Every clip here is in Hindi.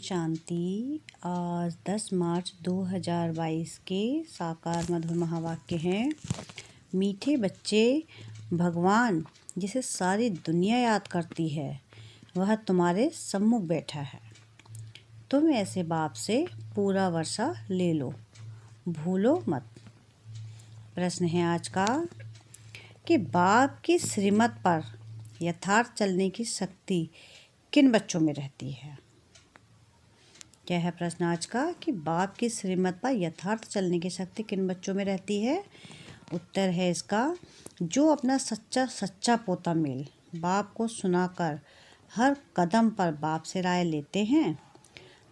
शांति। आज 10 मार्च 2022 के साकार मधुर महावाक्य हैं। मीठे बच्चे, भगवान जिसे सारी दुनिया याद करती है वह तुम्हारे सम्मुख बैठा है। तुम ऐसे बाप से पूरा वर्षा ले लो, भूलो मत। प्रश्न है आज का कि बाप की श्रीमत पर यथार्थ चलने की शक्ति किन बच्चों में रहती है। क्या है प्रश्न आज का कि बाप की श्रीमत पर यथार्थ चलने की शक्ति किन बच्चों में रहती है। उत्तर है इसका, जो अपना सच्चा पोता मेल बाप को सुनाकर हर कदम पर बाप से राय लेते हैं।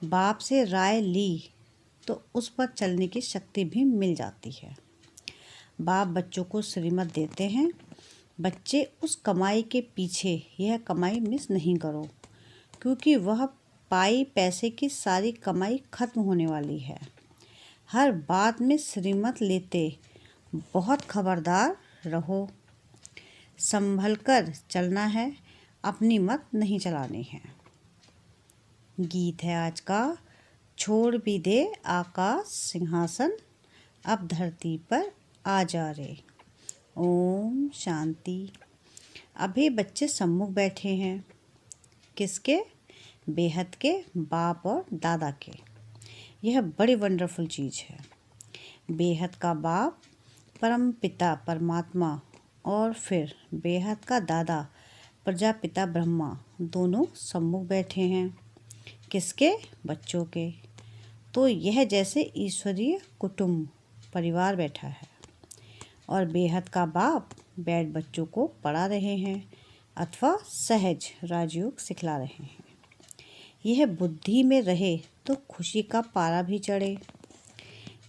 बाप से राय ली तो उस पर चलने की शक्ति भी मिल जाती है। बाप बच्चों को श्रीमत देते हैं, बच्चे उस कमाई के पीछे यह कमाई मिस नहीं करो, क्योंकि वह पाई पैसे की सारी कमाई खत्म होने वाली है। हर बात में श्रीमत लेते बहुत खबरदार रहो, संभल कर चलना है, अपनी मत नहीं चलानी है। गीत है आज का, छोड़ भी दे आकाश सिंहासन, अब धरती पर आ जा रे। ओम शांति। अभी बच्चे सम्मुख बैठे हैं, किसके? बेहद के बाप और दादा के। यह बड़ी वंडरफुल चीज़ है। बेहद का बाप परम पिता परमात्मा और फिर बेहद का दादा प्रजापिता ब्रह्मा दोनों सम्मुख बैठे हैं, किसके? बच्चों के। तो यह जैसे ईश्वरीय कुटुंब परिवार बैठा है और बेहद का बाप बैठ बच्चों को पढ़ा रहे हैं अथवा सहज राजयोग सिखला रहे हैं। यह बुद्धि में रहे तो खुशी का पारा भी चढ़े।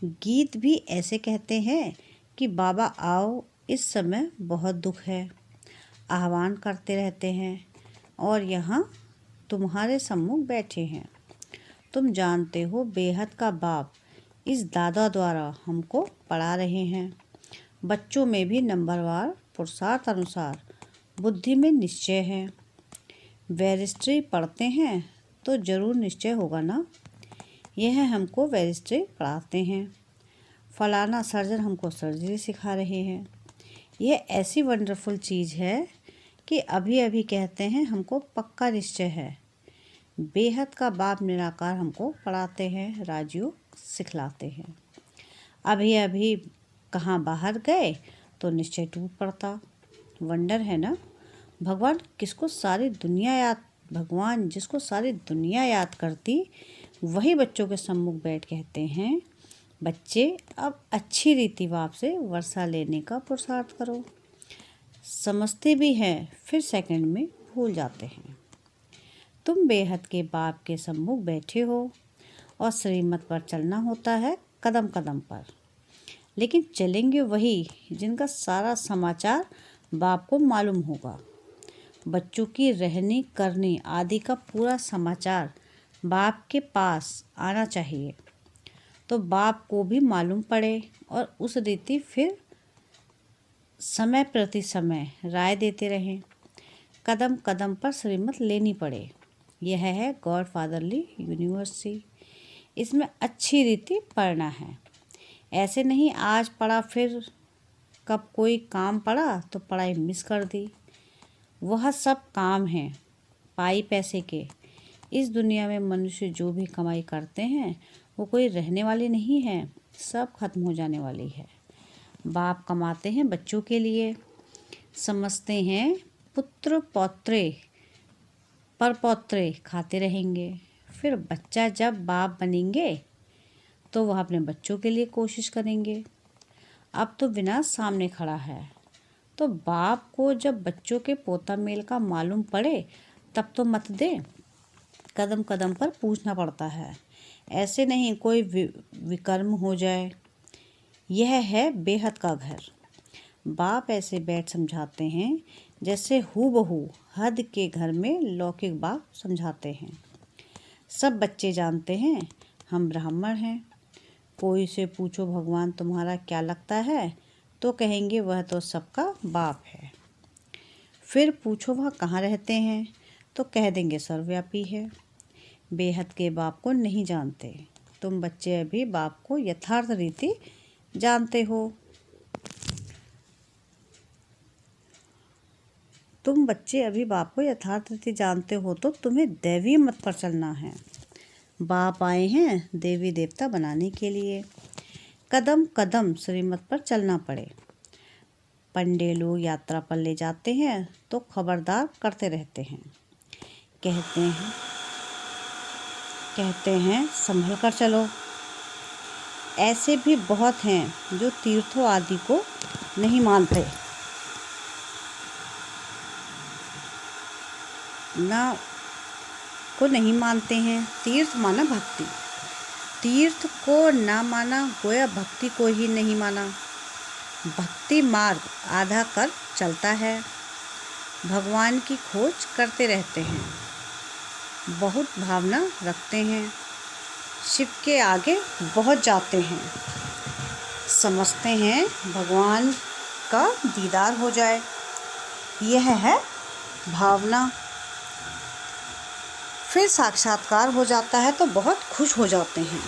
गीत भी ऐसे कहते हैं कि बाबा आओ, इस समय बहुत दुख है, आह्वान करते रहते हैं और यहाँ तुम्हारे सम्मुख बैठे हैं। तुम जानते हो बेहद का बाप इस दादा द्वारा हमको पढ़ा रहे हैं। बच्चों में भी नंबरवार पुरुषार्थ अनुसार बुद्धि में निश्चय है। बैरिस्ट्री पढ़ते हैं तो जरूर निश्चय होगा ना। यह हमको बैरिस्ट्री पढ़ाते हैं, फलाना सर्जन हमको सर्जरी सिखा रहे हैं। यह ऐसी वंडरफुल चीज़ है कि अभी अभी कहते हैं हमको पक्का निश्चय है। बेहद का बाप निराकार हमको पढ़ाते हैं, राजयोग सिखलाते हैं। अभी अभी कहाँ बाहर गए तो निश्चय टूट पड़ता। वंडर है ना। भगवान जिसको सारी दुनिया याद करती, वही बच्चों के सम्मुख बैठ कहते हैं, बच्चे अब अच्छी रीति बाप से वर्षा लेने का पुरुषार्थ करो। समझते भी हैं फिर सेकंड में भूल जाते हैं। तुम बेहद के बाप के सम्मुख बैठे हो और श्रीमत पर चलना होता है कदम कदम पर, लेकिन चलेंगे वही जिनका सारा समाचार बाप को मालूम होगा। बच्चों की रहनी करनी आदि का पूरा समाचार बाप के पास आना चाहिए, तो बाप को भी मालूम पड़े और उस रीति फिर समय प्रति समय राय देते रहें। कदम कदम पर श्रीमत लेनी पड़े। यह है गॉड फादरली यूनिवर्सिटी। इसमें अच्छी रीति पढ़ना है। ऐसे नहीं आज पढ़ा फिर कब कोई काम पड़ा तो पढ़ाई मिस कर दी। वह सब काम हैं पाई पैसे के। इस दुनिया में मनुष्य जो भी कमाई करते हैं वो कोई रहने वाली नहीं है, सब खत्म हो जाने वाली है। बाप कमाते हैं बच्चों के लिए, समझते हैं पुत्र पौत्रे परपौत्रे खाते रहेंगे। फिर बच्चा जब बाप बनेंगे तो वह अपने बच्चों के लिए कोशिश करेंगे। अब तो विनाश सामने खड़ा है, तो बाप को जब बच्चों के पोता मेल का मालूम पड़े तब तो मत दे। कदम कदम पर पूछना पड़ता है, ऐसे नहीं कोई विकर्म हो जाए। यह है बेहद का घर। बाप ऐसे बैठ समझाते हैं जैसे हूबहू हद के घर में लौकिक बाप समझाते हैं। सब बच्चे जानते हैं हम ब्राह्मण हैं। कोई से पूछो भगवान तुम्हारा क्या लगता है तो कहेंगे वह तो सबका बाप है। फिर पूछो वह कहाँ रहते हैं तो कह देंगे सर्वव्यापी है। बेहद के बाप को नहीं जानते। तुम बच्चे अभी बाप को यथार्थ रीति जानते हो। तुम बच्चे अभी बाप को यथार्थ रीति जानते हो तो तुम्हें दैवीय मत पर चलना है। बाप आए हैं देवी देवता बनाने के लिए। कदम कदम श्रीमत पर चलना पड़े। पंडे लोग यात्रा पर ले जाते हैं तो खबरदार करते रहते हैं। कहते हैं संभल कर चलो। ऐसे भी बहुत हैं जो तीर्थों आदि को नहीं मानते, नहीं मानते हैं। तीर्थ माना भक्ति, तीर्थ को ना माना गोया भक्ति को ही नहीं माना। भक्ति मार्ग आधा कर चलता है। भगवान की खोज करते रहते हैं, बहुत भावना रखते हैं, शिव के आगे बहुत जाते हैं, समझते हैं भगवान का दीदार हो जाए। यह है भावना। फिर साक्षात्कार हो जाता है तो बहुत खुश हो जाते हैं,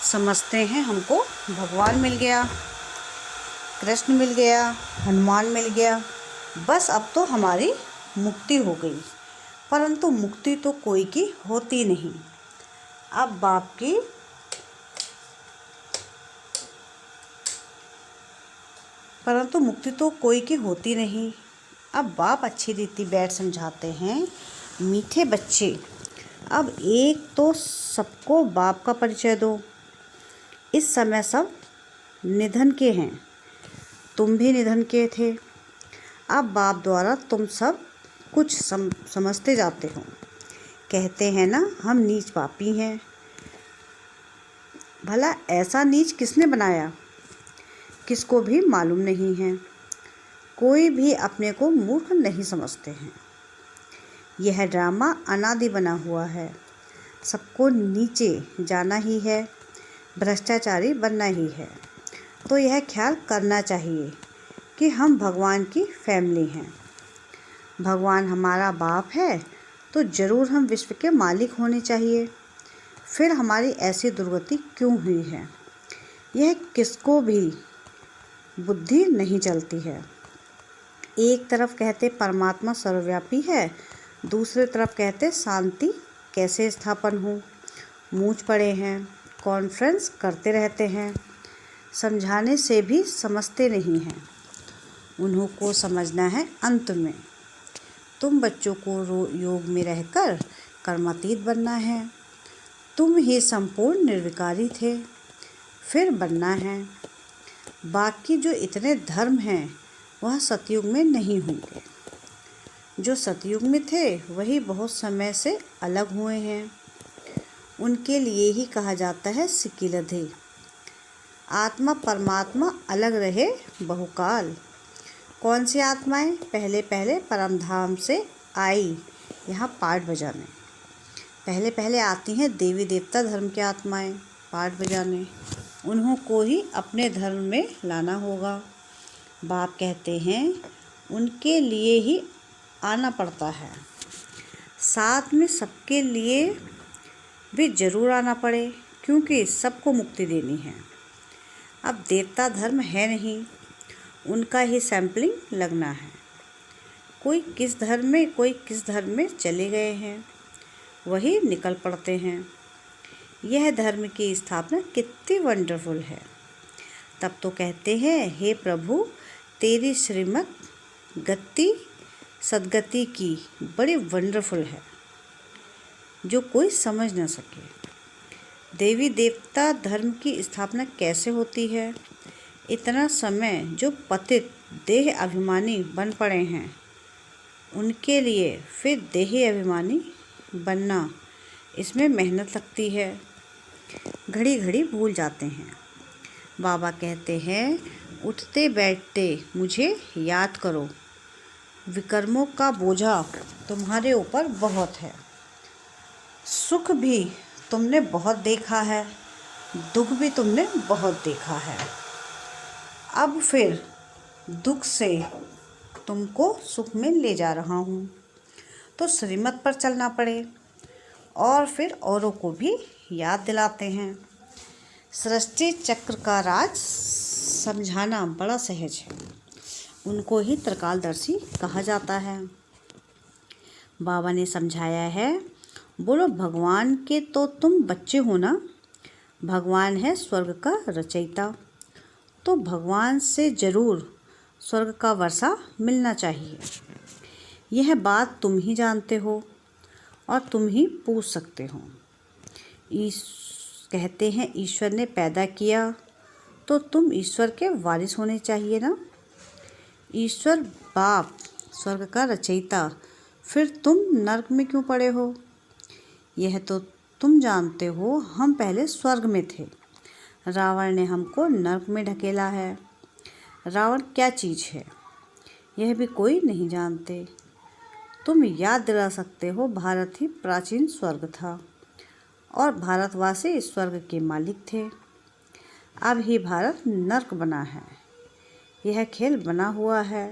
समझते हैं हमको भगवान मिल गया, कृष्ण मिल गया, हनुमान मिल गया, बस अब तो हमारी मुक्ति हो गई। परंतु मुक्ति तो कोई की होती नहीं। अब बाप अच्छी रीति बैठ समझाते हैं। मीठे बच्चे, अब एक तो सबको बाप का परिचय दो। इस समय सब निधन के हैं, तुम भी निधन के थे। अब बाप द्वारा तुम सब कुछ समझते जाते हो। कहते हैं ना हम नीच पापी हैं। भला ऐसा नीच किसने बनाया, किसको भी मालूम नहीं है। कोई भी अपने को मूर्ख नहीं समझते हैं। यह ड्रामा अनादि बना हुआ है। सबको नीचे जाना ही है, भ्रष्टाचारी बनना ही है। तो यह ख्याल करना चाहिए कि हम भगवान की फैमिली हैं। भगवान हमारा बाप है तो ज़रूर हम विश्व के मालिक होने चाहिए। फिर हमारी ऐसी दुर्गति क्यों हुई है, यह किसको भी बुद्धि नहीं चलती है। एक तरफ कहते परमात्मा सर्वव्यापी है, दूसरी तरफ कहते शांति कैसे स्थापन हो। मूंछ पड़े हैं, कॉन्फ्रेंस करते रहते हैं, समझाने से भी समझते नहीं हैं। उन्हों को समझना है अंत में। तुम बच्चों को योग में रहकर कर्मातीत बनना है। तुम ही संपूर्ण निर्विकारी थे, फिर बनना है। बाकी जो इतने धर्म हैं वह सतयुग में नहीं होंगे। जो सतयुग में थे वही बहुत समय से अलग हुए हैं। उनके लिए ही कहा जाता है सिकिलधे। आत्मा परमात्मा अलग रहे बहुकाल। कौन सी आत्माएं पहले पहले परमधाम से आई यहाँ पाठ बजाने। पहले आती हैं देवी देवता धर्म की आत्माएं पाठ बजाने। उन्हों को ही अपने धर्म में लाना होगा। बाप कहते हैं उनके लिए ही आना पड़ता है। साथ में सबके लिए भी ज़रूर आना पड़े, क्योंकि सबको मुक्ति देनी है। अब देवता धर्म है नहीं, उनका ही सैम्पलिंग लगना है। कोई किस धर्म में कोई किस धर्म में चले गए हैं, वही निकल पड़ते हैं। यह धर्म की स्थापना कितनी वंडरफुल है। तब तो कहते हैं हे प्रभु तेरी श्रीमत गति सदगति की बड़ी वंडरफुल है, जो कोई समझ न सके। देवी देवता धर्म की स्थापना कैसे होती है। इतना समय जो पतित देह अभिमानी बन पड़े हैं, उनके लिए फिर देह अभिमानी बनना, इसमें मेहनत लगती है। घड़ी घड़ी भूल जाते हैं। बाबा कहते हैं उठते बैठते मुझे याद करो। विकर्मों का बोझा तुम्हारे ऊपर बहुत है। सुख भी तुमने बहुत देखा है, दुख भी तुमने बहुत देखा है। अब फिर दुख से तुमको सुख में ले जा रहा हूँ, तो श्रीमत पर चलना पड़े। और फिर औरों को भी याद दिलाते हैं। सृष्टि चक्र का राज समझाना बड़ा सहज है। उनको ही त्रिकालदर्शी कहा जाता है। बाबा ने समझाया है, बोलो भगवान के तो तुम बच्चे हो ना। भगवान है स्वर्ग का रचयिता, तो भगवान से ज़रूर स्वर्ग का वर्षा मिलना चाहिए। यह बात तुम ही जानते हो और तुम ही पूछ सकते हो। कहते हैं ईश्वर ने पैदा किया तो तुम ईश्वर के वारिस होने चाहिए ना। ईश्वर बाप स्वर्ग का रचयिता, फिर तुम नरक में क्यों पड़े हो? यह तो तुम जानते हो, हम पहले स्वर्ग में थे। रावण ने हमको नरक में ढकेला है। रावण क्या चीज़ है यह भी कोई नहीं जानते। तुम याद दिला सकते हो, भारत ही प्राचीन स्वर्ग था और भारतवासी स्वर्ग के मालिक थे। अब ही भारत नरक बना है। यह खेल बना हुआ है।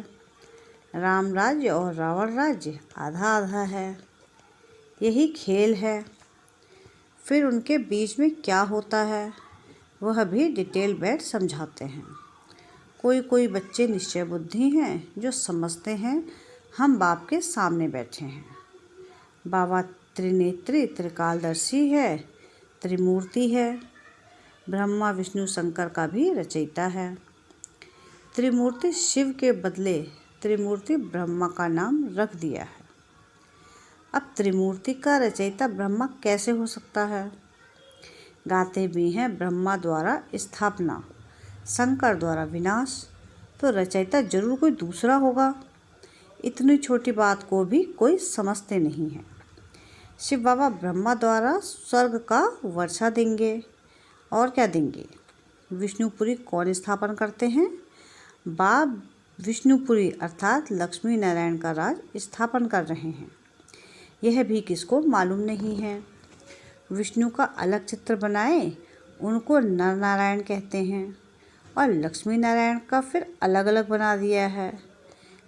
राम राज्य और रावण राज्य आधा आधा है। यही खेल है। फिर उनके बीच में क्या होता है वह भी डिटेल बैठ समझाते हैं। कोई बच्चे निश्चय बुद्धि हैं जो समझते हैं हम बाप के सामने बैठे हैं। बाबा त्रिनेत्री त्रिकालदर्शी है, त्रिमूर्ति है। ब्रह्मा विष्णु शंकर का भी रचयिता है। त्रिमूर्ति शिव के बदले त्रिमूर्ति ब्रह्मा का नाम रख दिया है। अब त्रिमूर्ति का रचयिता ब्रह्मा कैसे हो सकता है? गाते भी हैं ब्रह्मा द्वारा स्थापना, शंकर द्वारा विनाश, तो रचयिता जरूर कोई दूसरा होगा। इतनी छोटी बात को भी कोई समझते नहीं है। शिव बाबा ब्रह्मा द्वारा स्वर्ग का वर्षा देंगे और क्या देंगे? विष्णुपुरी कौन स्थापन करते हैं? बाप विष्णुपुरी अर्थात लक्ष्मी नारायण का राज स्थापन कर रहे हैं। यह भी किसको मालूम नहीं है। विष्णु का अलग चित्र बनाए उनको नर नारायण कहते हैं और लक्ष्मी नारायण का फिर अलग अलग बना दिया है।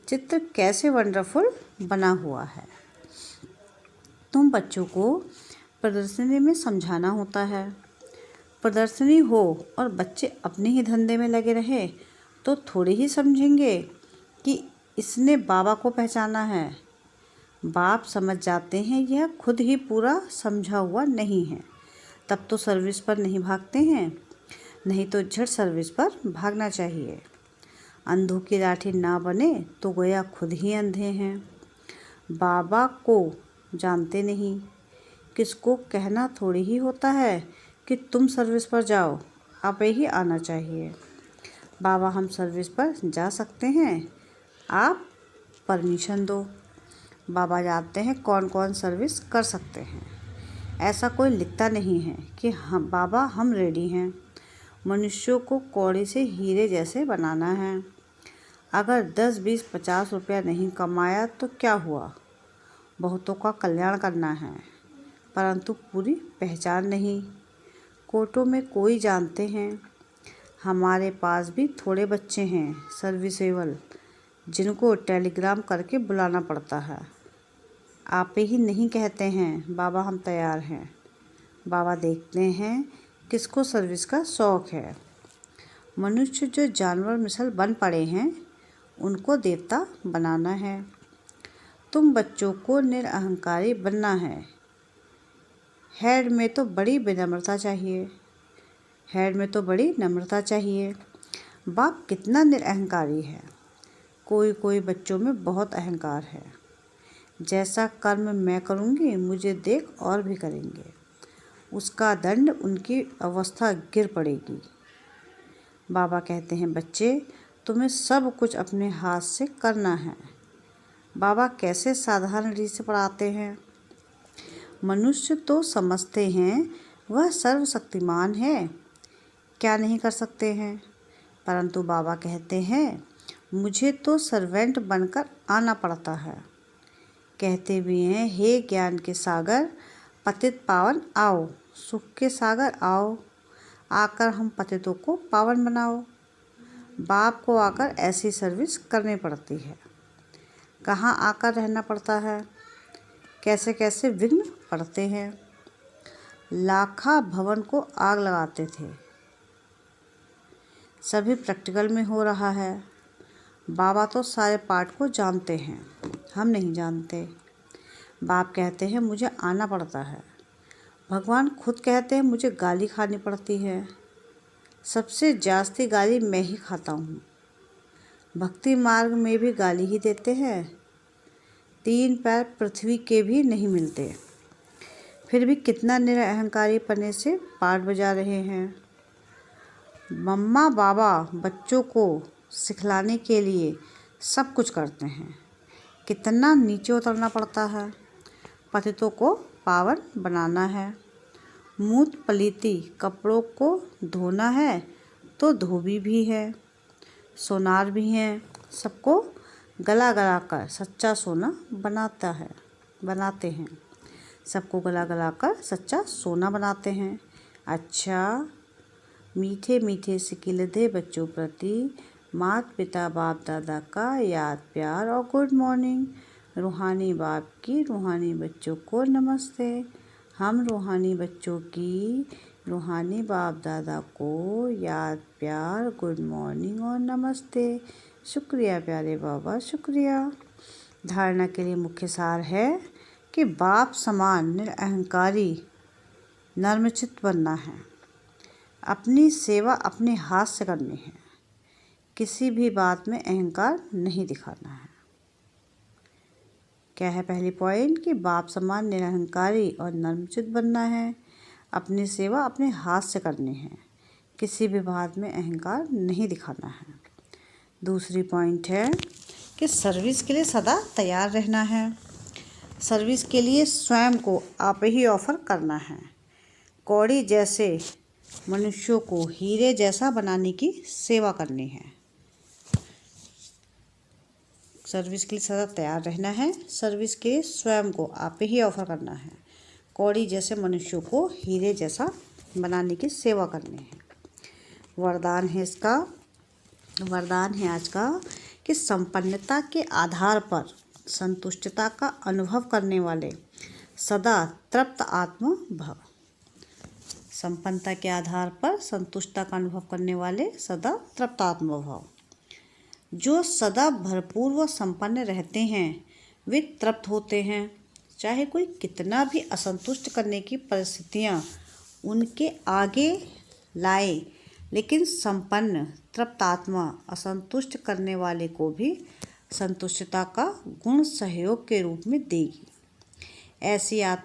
चित्र कैसे वंडरफुल बना हुआ है। तुम बच्चों को प्रदर्शनी में समझाना होता है। प्रदर्शनी हो और बच्चे अपने ही धंधे में लगे रहे तो थोड़े ही समझेंगे कि इसने बाबा को पहचाना है। बाप समझ जाते हैं यह खुद ही पूरा समझा हुआ नहीं है, तब तो सर्विस पर नहीं भागते हैं, नहीं तो झट सर्विस पर भागना चाहिए। अंधों की लाठी ना बने तो गोया खुद ही अंधे हैं। बाबा को जानते नहीं। किसको कहना थोड़ी ही होता है कि तुम सर्विस पर जाओ, आप ही आना चाहिए। बाबा हम सर्विस पर जा सकते हैं, आप परमिशन दो। बाबा जानते हैं कौन कौन सर्विस कर सकते हैं। ऐसा कोई लिखता नहीं है कि हम बाबा हम रेडी हैं। मनुष्यों को कौड़ी से हीरे जैसे बनाना है। अगर 10, 20, 50 रुपया नहीं कमाया तो क्या हुआ? बहुतों का कल्याण करना है, परंतु पूरी पहचान नहीं। कोर्टों में कोई जानते हैं। हमारे पास भी थोड़े बच्चे हैं सर्विसेबल, जिनको टेलीग्राम करके बुलाना पड़ता है। आप ही नहीं कहते हैं बाबा हम तैयार हैं। बाबा देखते हैं किसको सर्विस का शौक़ है। मनुष्य जो जानवर मिसल बन पड़े हैं उनको देवता बनाना है। तुम बच्चों को निरअहंकारी बनना है। हेड में तो बड़ी विनम्रता चाहिए। हेड में तो बड़ी नम्रता चाहिए। बाप कितना निरअहंकारी है। कोई बच्चों में बहुत अहंकार है। जैसा कर्म मैं करूँगी मुझे देख और भी करेंगे। उसका दंड उनकी अवस्था गिर पड़ेगी। बाबा कहते हैं बच्चे तुम्हें सब कुछ अपने हाथ से करना है। बाबा कैसे साधारण रीत से पढ़ाते हैं। मनुष्य तो समझते हैं वह सर्वशक्तिमान है, क्या नहीं कर सकते हैं, परंतु बाबा कहते हैं मुझे तो सर्वेंट बनकर आना पड़ता है। कहते भी हैं हे ज्ञान के सागर पतित पावन आओ, सुख के सागर आओ, आकर हम पतितों को पावन बनाओ। बाप को आकर ऐसी सर्विस करनी पड़ती है। कहाँ आकर रहना पड़ता है, कैसे कैसे विघ्न पड़ते हैं। लाखा भवन को आग लगाते थे। सभी प्रैक्टिकल में हो रहा है। बाबा तो सारे पाठ को जानते हैं, हम नहीं जानते। बाप कहते हैं मुझे आना पड़ता है। भगवान खुद कहते हैं मुझे गाली खानी पड़ती है। सबसे जास्ती गाली मैं ही खाता हूँ। भक्ति मार्ग में भी गाली ही देते हैं। 3 पैर पृथ्वी के भी नहीं मिलते, फिर भी कितना निरअहंकारी पने से पाठ बजा रहे हैं। मम्मा बाबा बच्चों को सिखलाने के लिए सब कुछ करते हैं। कितना नीचे उतरना पड़ता है। पतितों को पावन बनाना है। मूत पलीती कपड़ों को धोना है तो धोबी भी है, सोनार भी हैं। सबको गला गला कर सच्चा सोना बनाते हैं। सबको गला गला कर सच्चा सोना बनाते हैं। अच्छा, मीठे मीठे सिकिल दे बच्चों प्रति माता पिता बाप दादा का याद प्यार और गुड मॉर्निंग। रूहानी बाप की रूहानी बच्चों को नमस्ते। हम रूहानी बच्चों की रूहानी बाप दादा को याद प्यार गुड मॉर्निंग और नमस्ते। शुक्रिया प्यारे बाबा, शुक्रिया। धारणा के लिए मुख्य सार है कि बाप समान निरअहंकारी नर्मचित्त बनना है। अपनी सेवा अपने हाथ से करनी है। किसी भी बात में अहंकार नहीं दिखाना है। क्या है पहली पॉइंट कि बाप समान निरअहंकारी और नर्मचित्त बनना है। अपनी सेवा अपने हाथ से करनी है। किसी भी बात में अहंकार नहीं दिखाना है। दूसरी पॉइंट है कि सर्विस के लिए सदा तैयार रहना है। सर्विस के लिए स्वयं को आप ही ऑफर करना है। कौड़ी जैसे मनुष्यों को हीरे जैसा बनाने की सेवा करनी है। सर्विस के लिए सदा तैयार रहना है। सर्विस के स्वयं को आप ही ऑफर करना है। कौड़ी जैसे मनुष्यों को हीरे जैसा बनाने की सेवा करनी है। वरदान है आज का कि संपन्नता के आधार पर संतुष्टता का अनुभव करने वाले सदा तृप्त आत्म भव। संपन्नता के आधार पर संतुष्टता का अनुभव करने वाले सदा तृप्त आत्म भव। जो सदा भरपूर व संपन्न रहते हैं वे तृप्त होते हैं। चाहे कोई कितना भी असंतुष्ट करने की परिस्थितियां उनके आगे लाए, लेकिन संपन्न तृप्त आत्मा असंतुष्ट करने वाले को भी संतुष्टता का गुण सहयोग के रूप में देगी। ऐसी आत्मा